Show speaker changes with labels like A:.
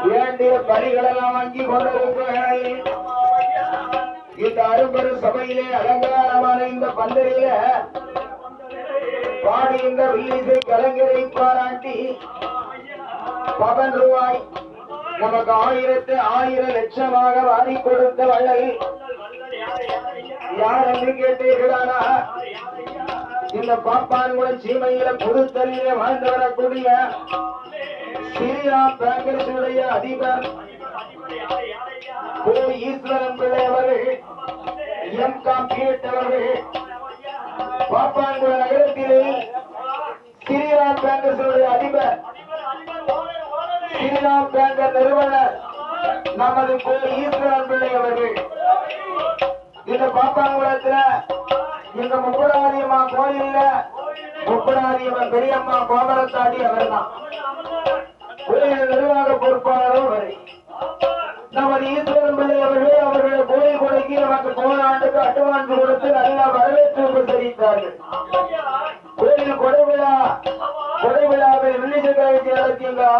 A: வேண்டிய பணிகளெல்லாம் வாங்கி கொண்டிருக்கிறார்கள். இந்த அரும்பெரு சபையிலே அலங்காரமான இந்த பந்தரில பாடுகின்ற வில்லிசை கலைஞரை பாராட்டி ரூபாய் நமக்கு 1000 லட்சமாக வாரி கொடுத்த வள்ளல் யார் என்று கேட்டீர்களானா? இந்த பாப்பான்குளம் சீமையில புதுத்தலிலே வாழ்ந்து வரக்கூடிய ஸ்ரீராம் பேங்கர்ஸுடைய அதிபர் ஈஸ்வரன் பிள்ளை அவர்கள், எம்.காம் அவர்கள் பாப்பான்குள நகரத்திலே ஸ்ரீராம் பேங்கர்ஸுடைய அதிபர், ஸ்ரீராம் பேங்கர் நிறுவனர் நமது ஈஸ்வரன் பிள்ளை அவர்கள் இந்த பாப்பான்குளத்துல இந்த முப்படாதியம்மா கோயில்ல முப்படாதியம்மன் பெரியம்மா கோபரத்தாடி அவர் தான் கோயில் நிர்வாக பொறுப்பாளரும் வரை நமது ஈஸ்வரன் பிள்ளை அவர்களை கோயில் கொடைக்கு நமக்கு போன ஆண்டுக்கு அட்வான்ஸ் கொடுத்து நல்ல வரவேற்பு உபசரித்தார்கள். கோயில் கொடை விழாவில் வெள்ளி சக்கரவர்த்தி நடத்திய